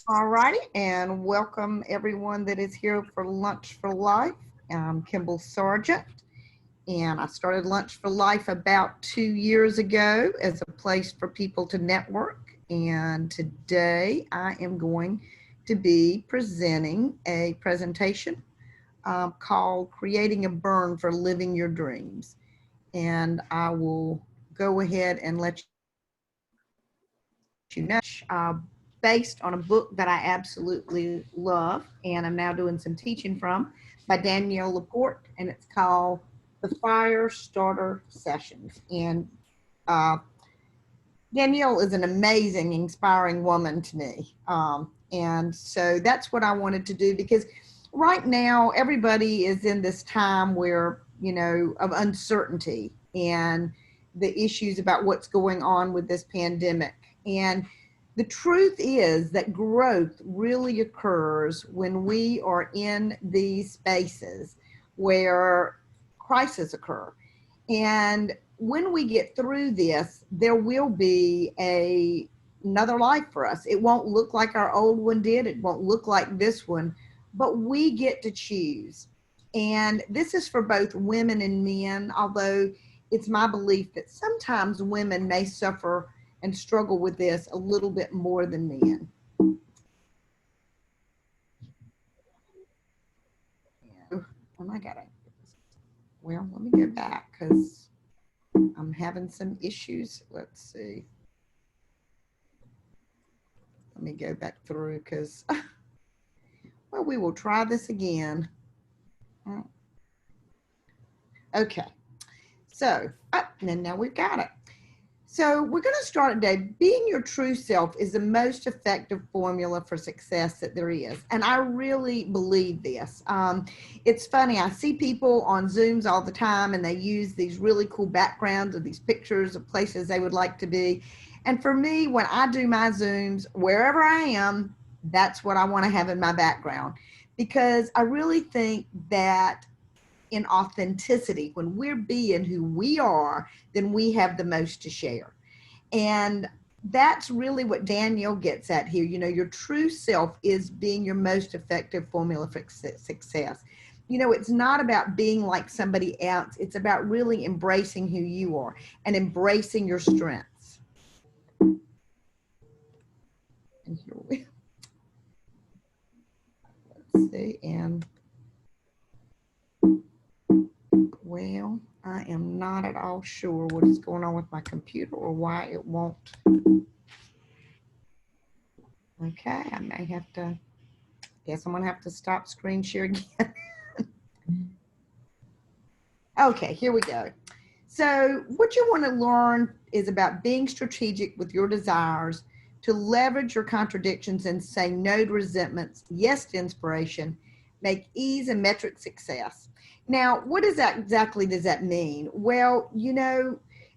All righty, and welcome everyone that is here for Lunch for Life. I'm Kimball Sargent, and I started Lunch for Life about 2 years ago as a place for people to network. And today I am going to be presenting a presentation called Creating a Burn for Living Your Dreams. And I will go ahead and let you based on a book that I absolutely love and I'm now doing some teaching from by Danielle Laporte, and it's called The Fire Starter Sessions. And uh, Danielle is an amazing, inspiring woman to me. And so that's what I wanted to do because right now everybody is in this time where, of uncertainty and the issues about what's going on with this pandemic. And the truth is that growth really occurs when we are in these spaces where crises occur. And when we get through this, there will be another life for us. It won't look like our old one did. It won't look like this one, but we get to choose. And this is for both women and men, although it's my belief that sometimes women may suffer and struggle with this a little bit more than men. And I got it. Well, let me go back because I'm having some issues. Let's see. Let me go back through because, well, we will try this again. Okay. So, and now we've got it. So we're going to start today. Being your true self is the most effective formula for success that there is. And I really believe this. It's funny. I see people on Zooms all the time and they use these really cool backgrounds of these pictures of places they would like to be. And for me, when I do my Zooms, wherever I am, that's what I want to have in my background. Because I really think that in authenticity, when we're being who we are, then we have the most to share. And that's really what Danielle gets at here. Your true self is being your most effective formula for success. It's not about being like somebody else. It's about really embracing who you are and embracing your strengths. And here we let's see. And well, I am not at all sure what is going on with my computer or why it won't. Okay, I may have to, guess I'm gonna have to stop screen share again. Okay, here we go. So what you want to learn is about being strategic with your desires, to leverage your contradictions and say no to resentments, yes to inspiration, make ease a metric success. Now, what does that exactly does that mean? Well,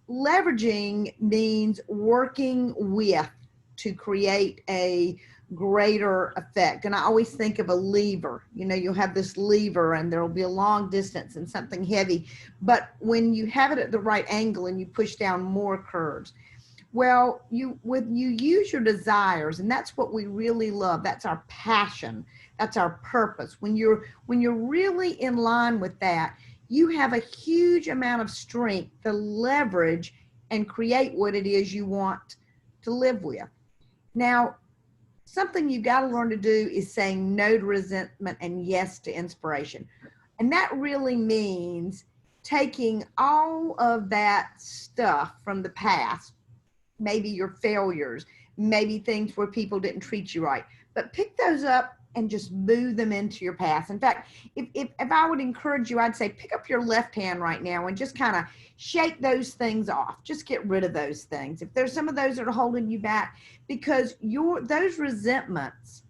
leveraging means working with to create a greater effect. And I always think of a lever. You'll have this lever and there'll be a long distance and something heavy. But when you have it at the right angle and you push down more curves, well, when you use your desires, and that's what we really love. That's our passion. That's our purpose. When you're really in line with that, you have a huge amount of strength to leverage and create what it is you want to live with. Now, something you got to learn to do is saying no to resentment and yes to inspiration. And that really means taking all of that stuff from the past, maybe your failures, maybe things where people didn't treat you right, but pick those up and just move them into your past. In fact, if I would encourage you, I'd say pick up your left hand right now and just kind of shake those things off. Just get rid of those things. If there's some of those that are holding you back, because those resentments,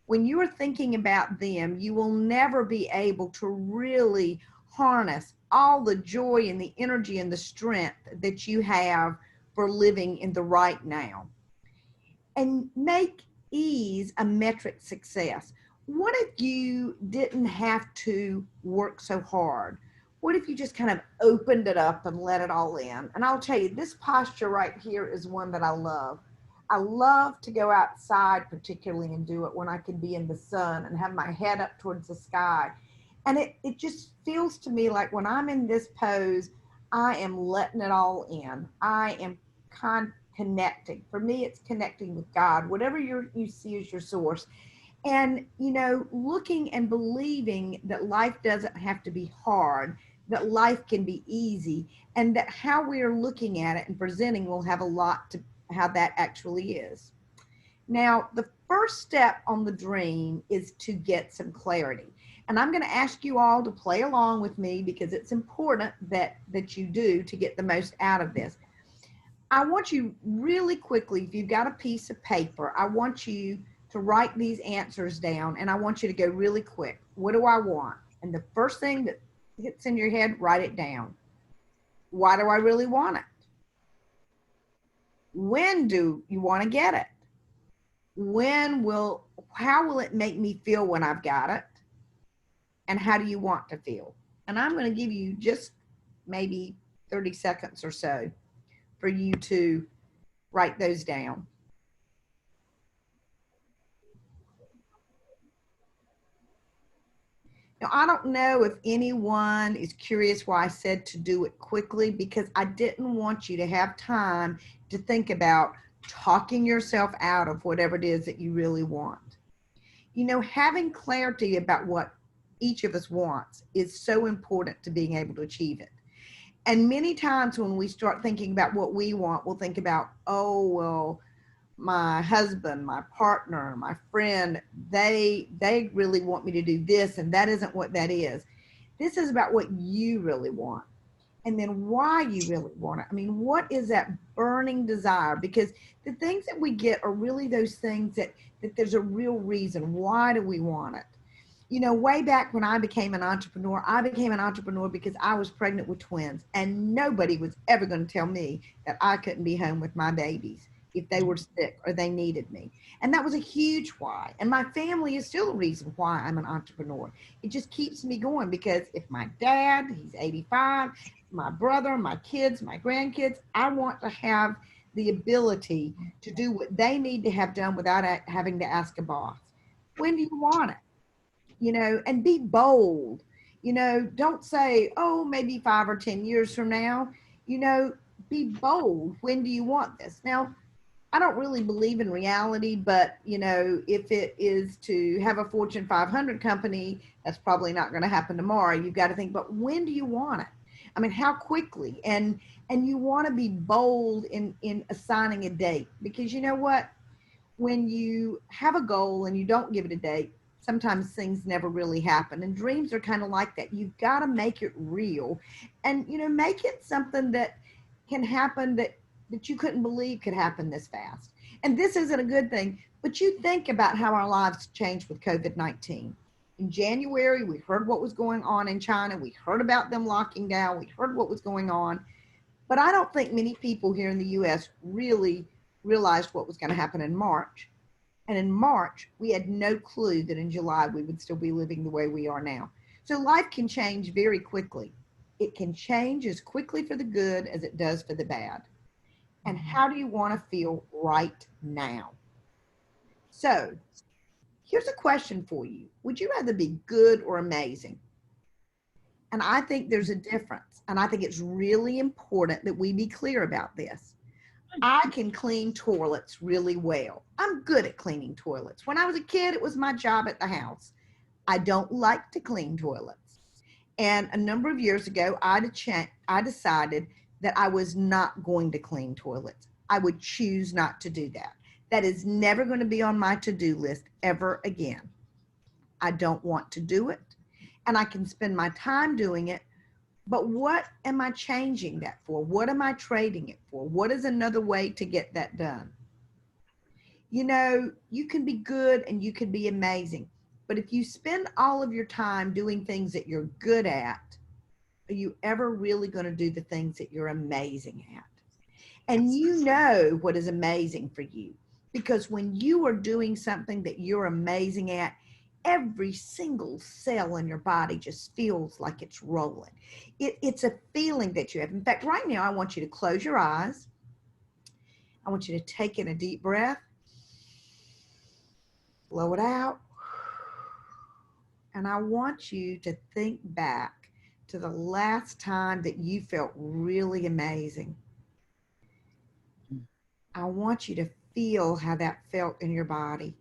when you are thinking about them, you will never be able to really harness all the joy and the energy and the strength that you have for living in the right now. And make ease a metric success. What if you didn't have to work so hard? What if you just kind of opened it up and let it all in? And I'll tell you, this posture right here is one that I love. I love to go outside, particularly, and do it when I can be in the sun and have my head up towards the sky. And it just feels to me like when I'm in this pose, I am letting it all in. I am connecting. For me, it's connecting with God, whatever you see as your source. And, looking and believing that life doesn't have to be hard, that life can be easy, and that how we are looking at it and presenting will have a lot to how that actually is. Now, the first step on the dream is to get some clarity. And I'm going to ask you all to play along with me because it's important that you do to get the most out of this. I want you really quickly, if you've got a piece of paper, I want you to write these answers down, and I want you to go really quick. What do I want? And the first thing that hits in your head, write it down. Why do I really want it? When do you want to get it? How will it make me feel when I've got it? And how do you want to feel? And I'm going to give you just maybe 30 seconds or so for you to write those down. Now, I don't know if anyone is curious why I said to do it quickly, because I didn't want you to have time to think about talking yourself out of whatever it is that you really want. Having clarity about what each of us wants is so important to being able to achieve it. And many times when we start thinking about what we want, we'll think about, oh, well, my husband, my partner, my friend, they really want me to do this, and that isn't what that is. This is about what you really want, and then why you really want it. I mean, what is that burning desire? Because the things that we get are really those things that there's a real reason. Why do we want it? Way back when I became an entrepreneur because I was pregnant with twins, and nobody was ever going to tell me that I couldn't be home with my babies if they were sick or they needed me. And that was a huge why. And my family is still a reason why I'm an entrepreneur. It just keeps me going, because if my dad, he's 85, my brother, my kids, my grandkids, I want to have the ability to do what they need to have done without having to ask a boss. When do you want it? And be bold. Don't say, oh, maybe 5 or 10 years from now. Be bold. When do you want this? Now, I don't really believe in reality, but if it is to have a Fortune 500 company, that's probably not going to happen tomorrow. You've got to think, but when do you want it? I mean, how quickly? And you want to be bold in assigning a date, because you know what? When you have a goal and you don't give it a date, sometimes things never really happen. And dreams are kind of like that. You've got to make it real, and make it something that can happen that you couldn't believe could happen this fast. And this isn't a good thing, but you think about how our lives changed with COVID-19. In January, we heard what was going on in China. We heard about them locking down. We heard what was going on. But I don't think many people here in the US really realized what was going to happen in March. And in March, we had no clue that in July we would still be living the way we are now. So life can change very quickly. It can change as quickly for the good as it does for the bad. And how do you want to feel right now? So here's a question for you. Would you rather be good or amazing? And I think there's a difference. And I think it's really important that we be clear about this. I can clean toilets really well. I'm good at cleaning toilets. When I was a kid, it was my job at the house. I don't like to clean toilets. And a number of years ago, I decided that I was not going to clean toilets. I would choose not to do that. That is never going to be on my to-do list ever again. I don't want to do it, and I can spend my time doing it, but what am I changing that for? What am I trading it for? What is another way to get that done? You can be good and you can be amazing, but if you spend all of your time doing things that you're good at, are you ever really going to do the things that you're amazing at? And you know what is amazing for you, because when you are doing something that you're amazing at, every single cell in your body just feels like it's rolling. It's a feeling that you have. In fact, right now, I want you to close your eyes, I want you to take in a deep breath, blow it out, and I want you to think back to the last time that you felt really amazing. I want you to feel how that felt in your body.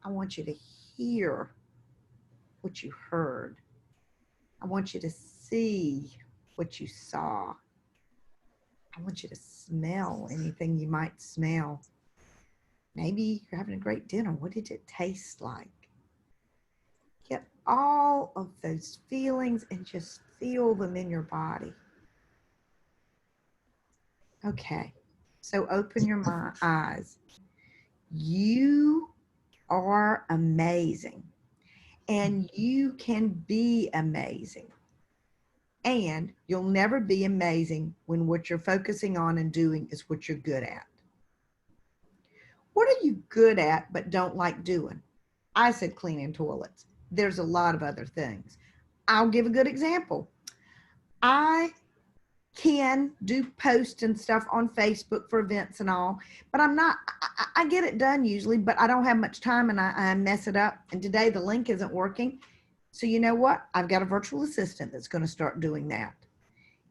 I want you to hear what you heard. I want you to see what you saw. I want you to smell anything you might smell. Maybe you're having a great dinner. What did it taste like? Get all of those feelings and just feel them in your body. Okay, so open your eyes. You are amazing, and you can be amazing. And you'll never be amazing when what you're focusing on and doing is what you're good at. What are you good at but don't like doing? I said cleaning toilets. There's a lot of other things. I'll give a good example. I can do posts and stuff on Facebook for events and all, but I get it done usually, but I don't have much time and I mess it up. And today the link isn't working. So you know what? I've got a virtual assistant that's going to start doing that.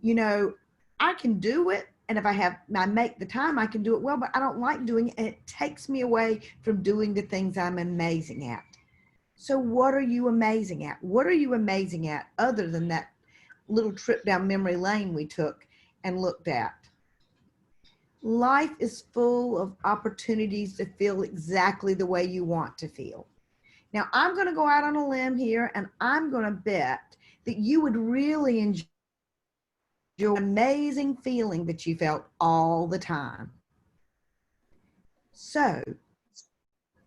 You know, I can do it. And if I make the time, I can do it well, but I don't like doing it. And it takes me away from doing the things I'm amazing at. So what are you amazing at? What are you amazing at other than that little trip down memory lane we took and looked at? Life is full of opportunities to feel exactly the way you want to feel. Now, I'm going to go out on a limb here, and I'm going to bet that you would really enjoy the amazing feeling that you felt all the time. So,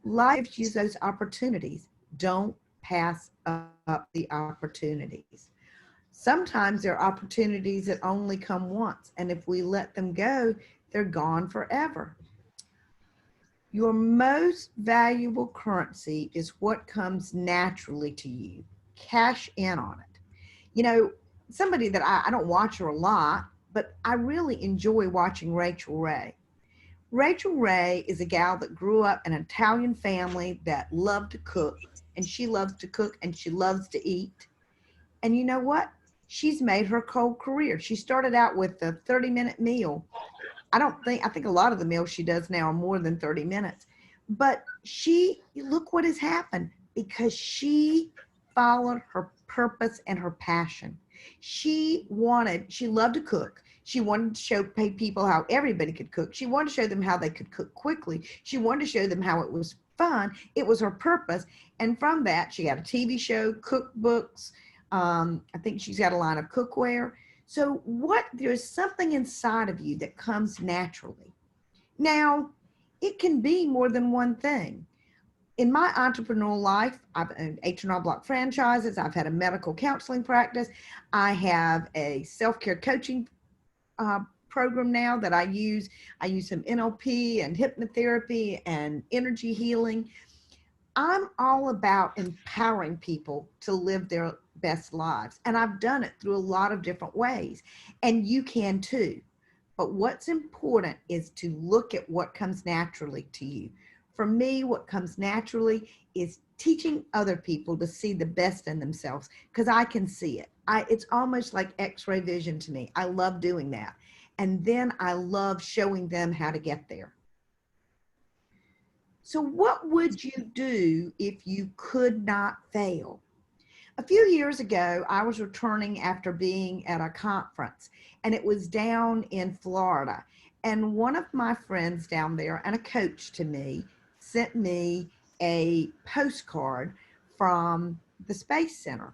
life gives you those opportunities. Don't pass up the opportunities. Sometimes there are opportunities that only come once, and if we let them go, they're gone forever. Your most valuable currency is what comes naturally to you. Cash in on it. You know, somebody that I don't watch her a lot, but I really enjoy watching Rachel Ray. Rachel Ray is a gal that grew up in an Italian family that loved to cook, and she loves to cook and she loves to eat. And you know what? She's made her whole career. She started out with a 30-minute meal. I think a lot of the meals she does now are more than 30 minutes. But look what has happened because she followed her purpose and her passion. She loved to cook. She wanted to show people how everybody could cook. She wanted to show them how they could cook quickly. She wanted to show them how it was fun. It was her purpose. And from that, she got a TV show, cookbooks. I think she's got a line of cookware. So there's something inside of you that comes naturally. Now, it can be more than one thing. In my entrepreneurial life, I've owned H&R Block franchises. I've had a medical counseling practice. I have a self-care coaching program now that I use. I use some NLP and hypnotherapy and energy healing. I'm all about empowering people to live their best lives. And I've done it through a lot of different ways. And you can too. But what's important is to look at what comes naturally to you. For me, what comes naturally is teaching other people to see the best in themselves because I can see it. It's almost like X-ray vision to me. I love doing that. And then I love showing them how to get there. So what would you do if you could not fail? A few years ago, I was returning after being at a conference, and it was down in Florida. And one of my friends down there and a coach to me sent me a postcard from the Space Center.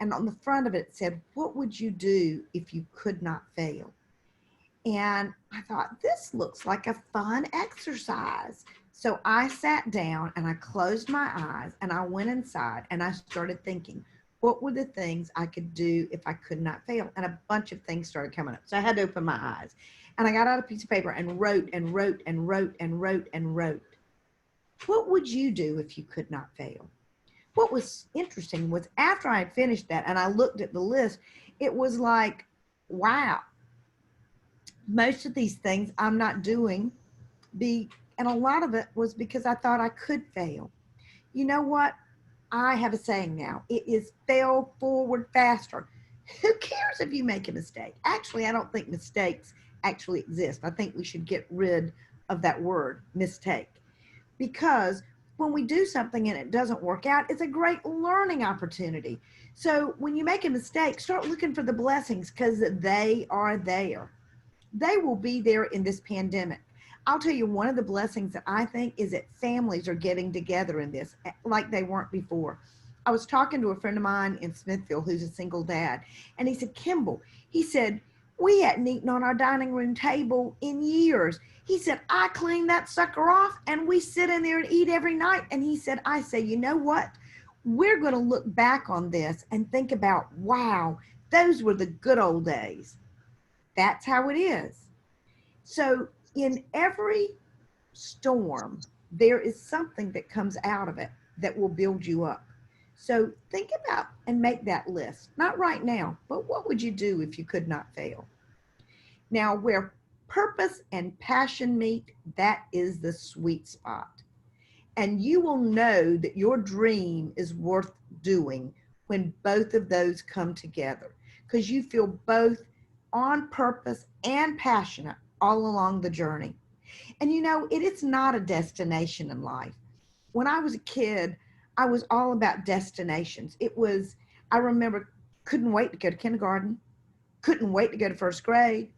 And on the front of it said, "What would you do if you could not fail?" And I thought, this looks like a fun exercise. So I sat down and I closed my eyes and I went inside and I started thinking, what were the things I could do if I could not fail? And a bunch of things started coming up. So I had to open my eyes. And I got out a piece of paper and wrote and wrote and wrote and wrote and wrote. What would you do if you could not fail? What was interesting was after I had finished that and I looked at the list, it was like, wow, most of these things I'm not doing And a lot of it was because I thought I could fail. You know what? I have a saying now. It is fail forward faster. Who cares if you make a mistake? Actually, I don't think mistakes actually exist. I think we should get rid of that word, mistake. Because when we do something and it doesn't work out, it's a great learning opportunity. So when you make a mistake, start looking for the blessings because they are there. They will be there in this pandemic. I'll tell you, one of the blessings that I think is that families are getting together in this like they weren't before. I was talking to a friend of mine in Smithfield who's a single dad, and he said, Kimball, he said, we hadn't eaten on our dining room table in years. He said, I clean that sucker off and we sit in there and eat every night. And he said, I say, you know what? We're going to look back on this and think about, wow, those were the good old days. That's how it is. So in every storm, there is something that comes out of it that will build you up. So think about and make that list. Not right now, but what would you do if you could not fail? Now, where purpose and passion meet, that is the sweet spot. And you will know that your dream is worth doing when both of those come together because you feel both on purpose and passionate all along the journey. And you know, it is not a destination in life. When I was a kid, I was all about destinations. I remember, couldn't wait to go to kindergarten, couldn't wait to go to first grade,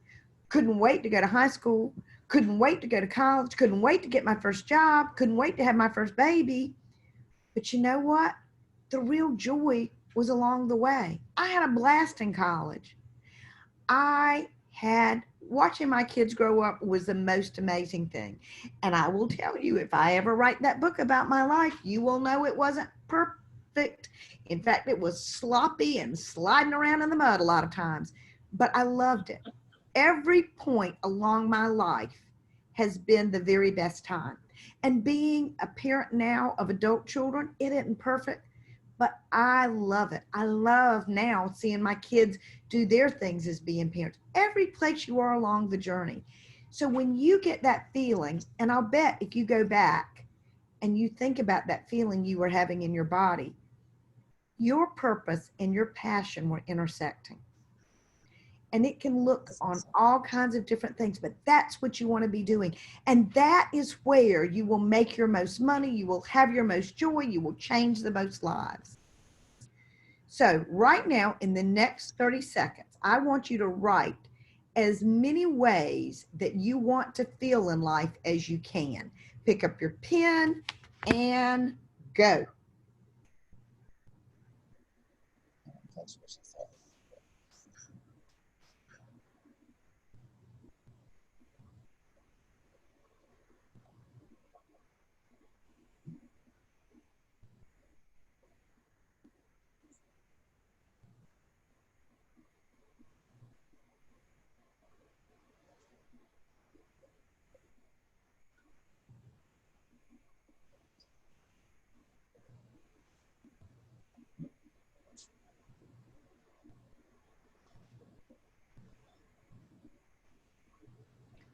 couldn't wait to go to high school, couldn't wait to go to college, couldn't wait to get my first job, couldn't wait to have my first baby. But you know what? The real joy was along the way. I had a blast in college. Watching my kids grow up was the most amazing thing. And I will tell you, if I ever write that book about my life, you will know it wasn't perfect. In fact, it was sloppy and sliding around in the mud a lot of times, but I loved it. Every point along my life has been the very best time. And being a parent now of adult children, it isn't perfect, but I love it. I love now seeing my kids do their things as being parents, every place you are along the journey. So when you get that feeling, and I'll bet if you go back and you think about that feeling you were having in your body, your purpose and your passion were intersecting. And it can look on all kinds of different things, but that's what you want to be doing. And that is where you will make your most money, you will have your most joy, you will change the most lives. So right now, in the next 30 seconds, I want you to write as many ways that you want to feel in life as you can. Pick up your pen and go.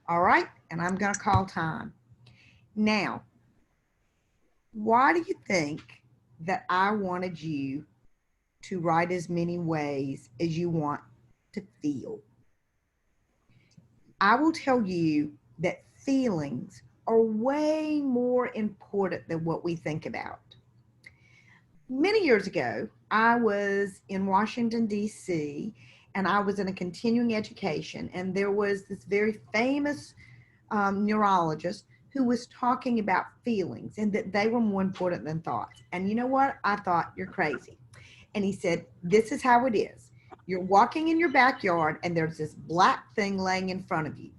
All right, and I'm going to call time. Now, why do you think that I wanted you to write as many ways as you want to feel? I will tell you that feelings are way more important than what we think about. Many years ago, I was in Washington, D.C., and I was in a continuing education, and there was this very famous neurologist who was talking about feelings and that they were more important than thoughts. And you know what? I thought, you're crazy. And he said, this is how it is. You're walking in your backyard and there's this black thing laying in front of you.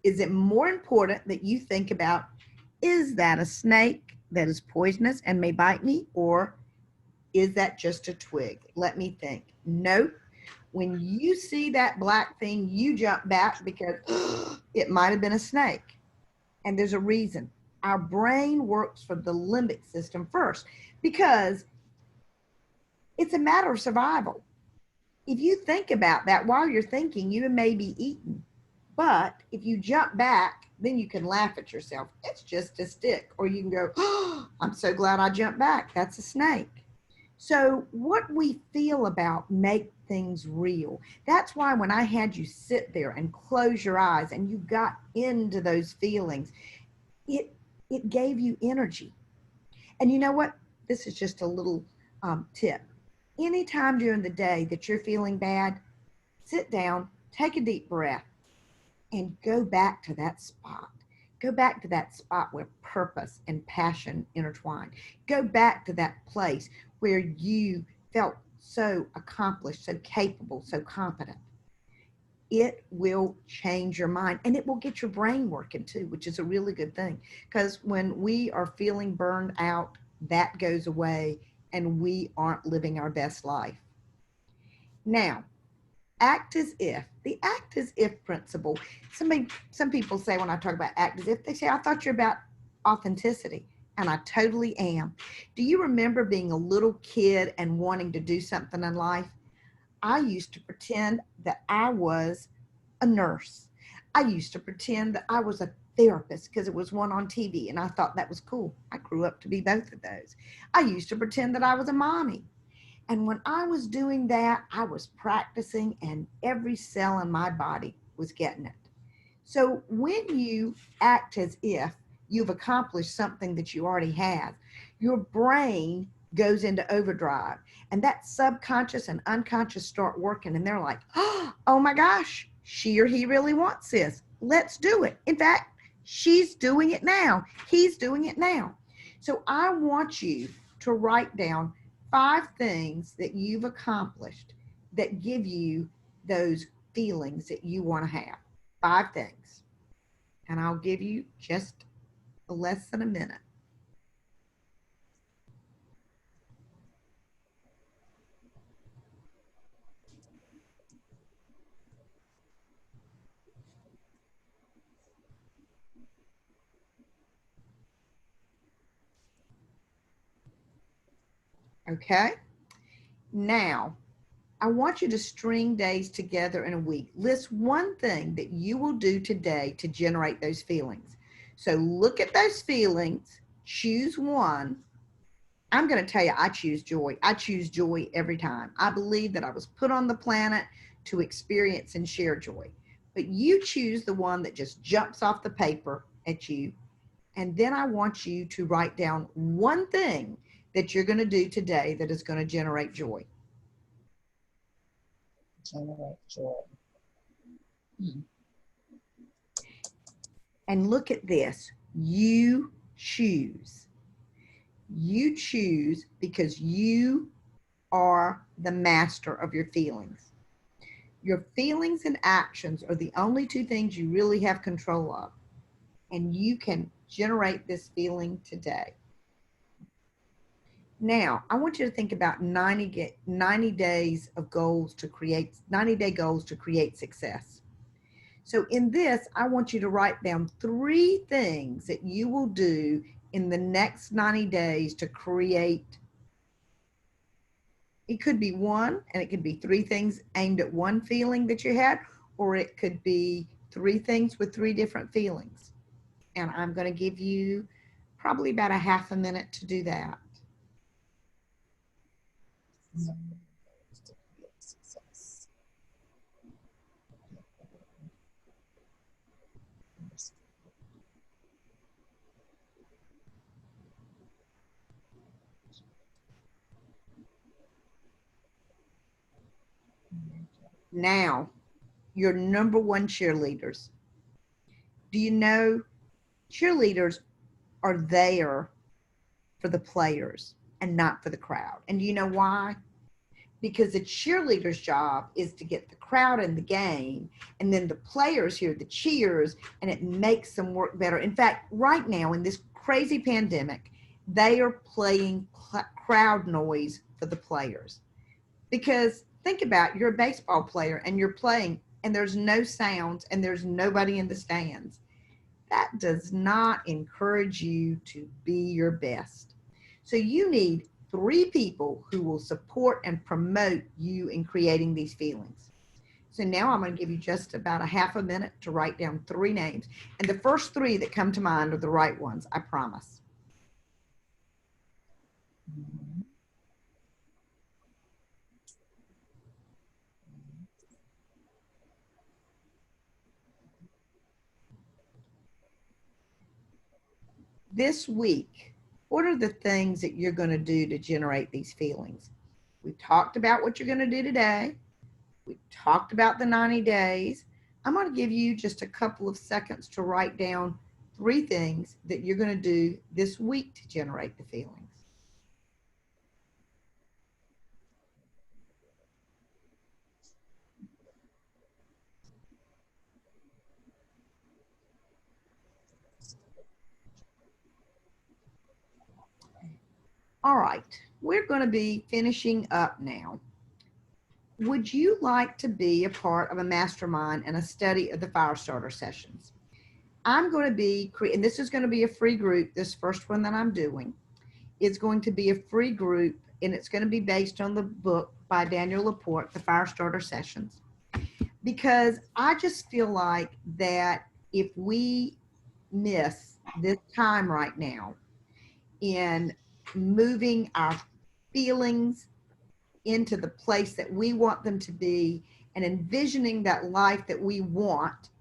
Is it more important that you think about, is that a snake that is poisonous and may bite me? Or is that just a twig? Let me think. Nope. When you see that black thing, you jump back because it might have been a snake. And there's a reason. Our brain works for the limbic system first because it's a matter of survival. If you think about that while you're thinking, you may be eaten. But if you jump back then you can laugh at yourself. It's just a stick. Or you can go, oh, I'm so glad I jumped back. That's a snake. So what we feel about make things real. That's why when I had you sit there and close your eyes and you got into those feelings, it it gave you energy. And you know what? This is just a little tip. Anytime during the day that you're feeling bad, sit down, take a deep breath, and go back to that spot. Go back to that spot where purpose and passion intertwine. Go back to that place where you felt so accomplished, so capable, so competent. It will change your mind and it will get your brain working too, which is a really good thing. Because when we are feeling burned out, that goes away and we aren't living our best life. Now, act as if. The act as if principle. Some people say when I talk about act as if, they say, I thought you're about authenticity. And I totally am. Do you remember being a little kid and wanting to do something in life? I used to pretend that I was a nurse. I used to pretend that I was a therapist because it was one on TV and I thought that was cool. I grew up to be both of those. I used to pretend that I was a mommy. And when I was doing that, I was practicing and every cell in my body was getting it. So when you act as if you've accomplished something that you already have, your brain goes into overdrive and that subconscious and unconscious start working and they're like, oh my gosh, she or he really wants this. Let's do it. In fact, she's doing it now. He's doing it now. So I want you to write down 5 things that you've accomplished that give you those feelings that you want to have. 5 things. And I'll give you just less than a minute. Okay? Now, I want you to string days together in a week. List one thing that you will do today to generate those feelings. So look at those feelings, choose one. I'm going to tell you, I choose joy. I choose joy every time. I believe that I was put on the planet to experience and share joy. But you choose the one that just jumps off the paper at you. And then I want you to write down one thing that you're going to do today that is going to generate joy. Generate joy. And look at this. You choose. You choose because you are the master of your feelings. Your feelings and actions are the only 2 things you really have control of. And you can generate this feeling today. Now, I want you to think about 90 days of goals to create, 90-day goals to create success. So in this, I want you to write down 3 things that you will do in the next 90 days to create. It could be one, and it could be 3 things aimed at one feeling that you had, or it could be 3 things with 3 different feelings. And I'm going to give you probably about a half a minute to do that. Now, your number 1 cheerleaders. Do you know cheerleaders are there for the players and not for the crowd? And do you know why? Because the cheerleader's job is to get the crowd in the game, and then the players hear the cheers and it makes them work better. In fact, right now in this crazy pandemic, they are playing crowd noise for the players. Because think about it, you're a baseball player and you're playing and there's no sounds and there's nobody in the stands. That does not encourage you to be your best. So you need 3 people who will support and promote you in creating these feelings. So now I'm going to give you just about a half a minute to write down 3 names. And the first 3 that come to mind are the right ones, I promise. This week, what are the things that you're going to do to generate these feelings? We talked about what you're going to do today. We talked about the 90 days. I'm going to give you just a couple of seconds to write down 3 things that you're going to do this week to generate the feelings. All right, we're going to be finishing up now. Would you like to be a part of a mastermind and a study of the fire starter sessions? I'm going to be, and this is going to be a free group, this first one that I'm doing. It's going to be a free group, and it's going to be based on the book by Daniel Laporte, The Fire Starter Sessions. Because I just feel like that if we miss this time right now in moving our feelings into the place that we want them to be and envisioning that life that we want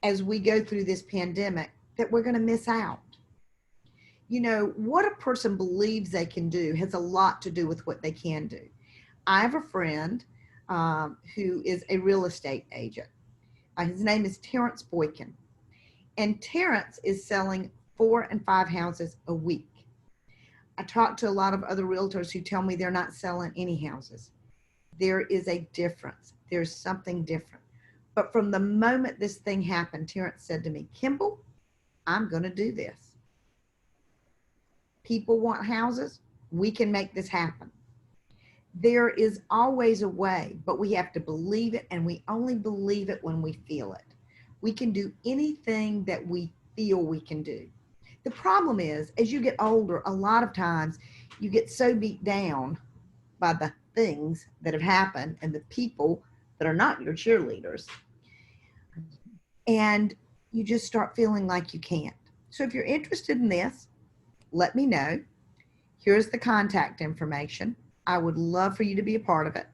as we go through this pandemic, that we're going to miss out. You know, what a person believes they can do has a lot to do with what they can do. I have a friend who is a real estate agent. His name is Terrence Boykin. And Terrence is selling 4 and 5 houses a week. I talk to a lot of other realtors who tell me they're not selling any houses. There is a difference. There's something different. But from the moment this thing happened, Terrence said to me, Kimball, I'm going to do this. People want houses. We can make this happen. There is always a way, but we have to believe it, and we only believe it when we feel it. We can do anything that we feel we can do. The problem is, as you get older, a lot of times you get so beat down by the things that have happened and the people that are not your cheerleaders, and you just start feeling like you can't. So if you're interested in this, let me know. Here's the contact information. I would love for you to be a part of it.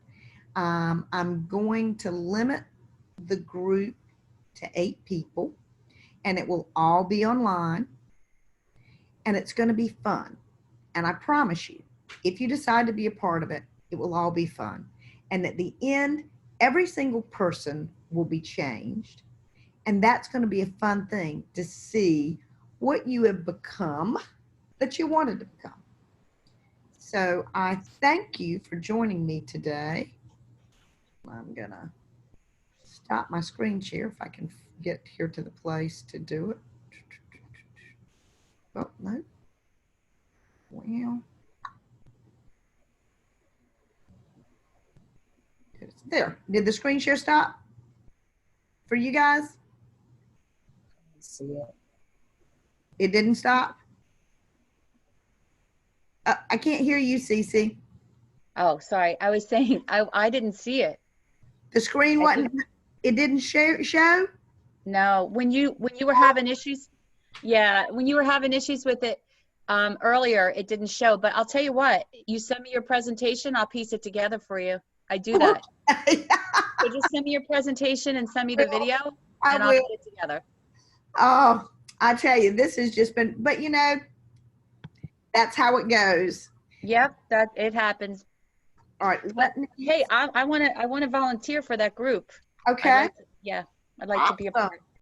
I'm going to limit the group to 8 people, and it will all be online. And it's going to be fun. And I promise you, if you decide to be a part of it, it will all be fun. And at the end, every single person will be changed. And that's going to be a fun thing to see what you have become that you wanted to become. So I thank you for joining me today. I'm going to stop my screen share if I can get here to the place to do it. Oh, no. Well, there. Did the screen share stop for you guys? See it. It didn't stop? I can't hear you, Cece. Oh, sorry. I was saying I didn't see it. The screen wasn't, it didn't show? No, when you were having issues, yeah, when you were having issues with it earlier, it didn't show. But I'll tell you what, you send me your presentation, I'll piece it together for you. I do that. So just send me your presentation and send me the video, and I'll put it together. Oh, I tell you, this has just been, but you know, that's how it goes. Yep, that it happens. All right. Hey, I want to volunteer for that group. Okay. I'd like to be a part.